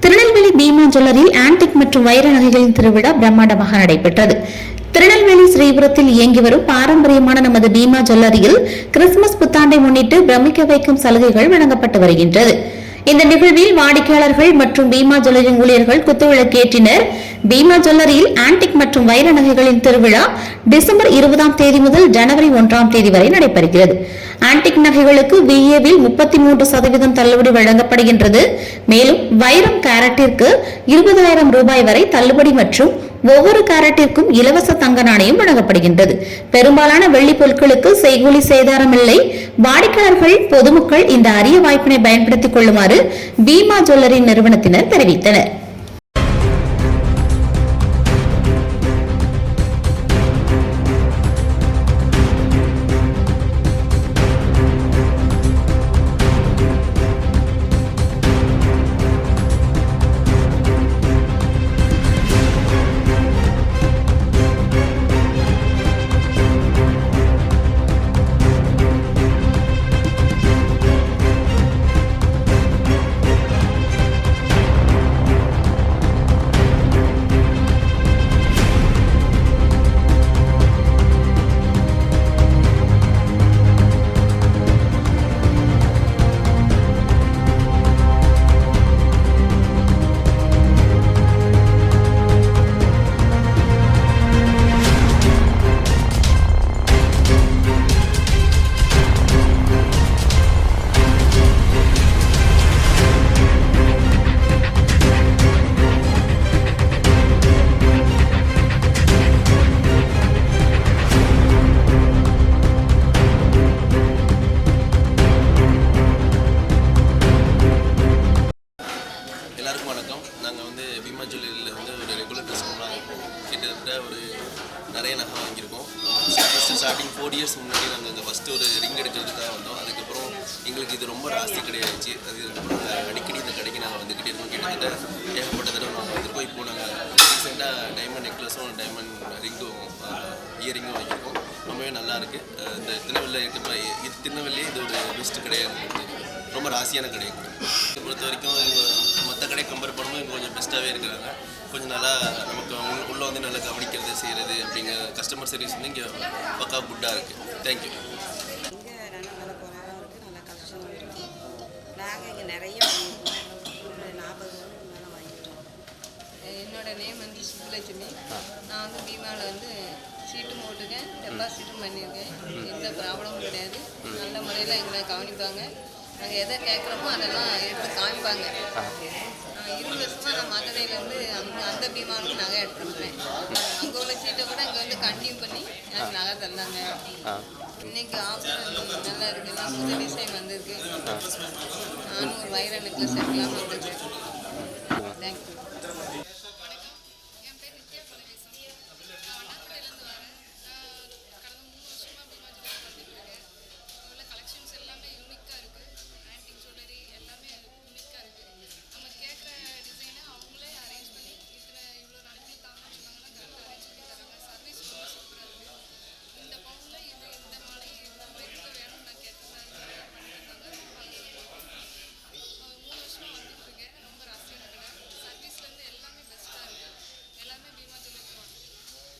Tirunelveli Bima ஜுவல்லரியில் antique மற்றும் வைர நகைகளின் திருவிழா பிரம்மாண்டமாக நடைபெற்றது. திருநெல்வேலி ஸ்ரீபுரத்தில் இயங்கி வரும் பாரம்பரியமான நமது பீமா ஜுவல்லரியில் கிறிஸ்துமஸ் புத்தாண்டை முன்னிட்டு பிரமிக்க வைக்கும் சலுகைகள் வழங்கப்பட்டு வருகின்றது. இந்த நிகழ்வில் வாடிக்கையாளர்கள் மற்றும் பீமா ஜுவல்லரி ஊழியர்கள் குத்துவிளக்கேற்றினர். பீமா ஜுவல்லரியில் ஆன்டிக் மற்றும் வைர நகைகளின் திருவிழா டிசம்பர் 20ஆம் தேதி முதல் ஜனவரி 1ஆம் தேதி வரை நடைபெறுகிறது. ஆன்டிக் நகைகளுக்கு VA-வில் 33% தள்ளுபடி வழங்கப்படுகின்றது. மேலும் வைரம் கேரட்டிற்கு 20,000 ரூபாய் வரை தள்ளுபடி மற்றும் ஒவ்வொரு கேரட்டிற்கும் இலவச தங்க நாணயம் வழங்கப்படுகின்றது. பெரும்பாலான வெள்ளி பொருட்களுக்கு செய்கூலி சேதாரம் இல்லை. வாடிக்கையாளர்கள் பொதுமக்கள் இந்த அரிய வாய்ப்பினை பயன்படுத்திக் கொள்ளுமாறு பீமா ஜுவல்லரி நிறுவனத்தினர் தெரிவித்தனர். எல்லாருக்கும் வணக்கம். நாங்கள் பீமா ஜுவல்லரியில் ஒரு ரெகுலர் கஸ்டமராக இருக்கோம். கிட்டத்தட்ட நிறைய நகை வாங்கியிருக்கோம். ஸ்டார்டிங் 4 இயர்ஸ் முன்னாடி நாங்கள் இங்கே ஃபஸ்ட்டு ஒரு ரிங் எடுக்கிறதுக்காக வந்தோம். அதுக்கப்புறம் எங்களுக்கு இது ரொம்ப ராசி கிடையாச்சு. அதுக்கப்புறம் நாங்கள் அடிக்கடி இந்த கடைக்கு நாங்கள் வந்துக்கிட்டே இருக்கோம். கிட்டத்தட்ட ஏகப்பட்ட தடவை நாங்கள் வந்திருக்கோம். இப்போது நாங்கள் ரீசெண்டாக டைமண்ட் நெக்லஸும் டைமண்ட் ரிங்கும் இயரிங்கும் வாங்கியிருக்கோம். ரொம்பவே நல்லாயிருக்கு. இந்த திருநெல்வேலியே இது ஒரு பெஸ்ட்டு கிடையாது. ரொம்ப ராசியான கடை. பொறுத்த வரைக்கும் மற்ற கடை கம்பேர் பண்ணும்போது இங்கே கொஞ்சம் பெஸ்ட்டாகவே இருக்கிறாங்க. கொஞ்சம் நல்லா நமக்கு உள்ளே நல்லா கவனிக்கிறது செய்கிறது அப்படிங்கிற கஸ்டமர் சர்வீஸ் இங்கே பக்கா குட்டாக இருக்குது. தேங்க்யூ. இங்கே நல்லா குறைவாக இருக்குது, நல்லா கலெக்ஷன் இருக்குது. நாங்கள் இங்கே நிறைய ஒரு 40 மேலே வாங்கிட்டோம். என்னோட நேம் சுப்புலட்சுமி. நான் பீமாவில் சீட்டும் போட்டிருக்கேன், டெபாசிட்டும் பண்ணியிருக்கேன். எந்த ப்ராப்ளமும் கிடையாது. நல்ல முறையில் எங்களை கவனிப்பாங்க. நாங்கள் எதை கேட்குறோமோ அதெல்லாம் எடுத்து காமிப்பாங்க. 20 வருஷமாக நான் மதுரையில் அந்த பீமாவுக்கு நகை எடுத்துருக்கேன். அங்கே உள்ள சீட்டை கூட இங்கே கண்டினியூ பண்ணி எனக்கு நகை தந்தாங்க. இன்னைக்கு ஆஃபர் நல்லா இருக்குது. எல்லாம் புது டிசைன் வந்திருக்கு. நானும் ஒரு வைர நெக்லஸ் எடுக்கலாம்னு வந்திருக்கு. தேங்க்யூ.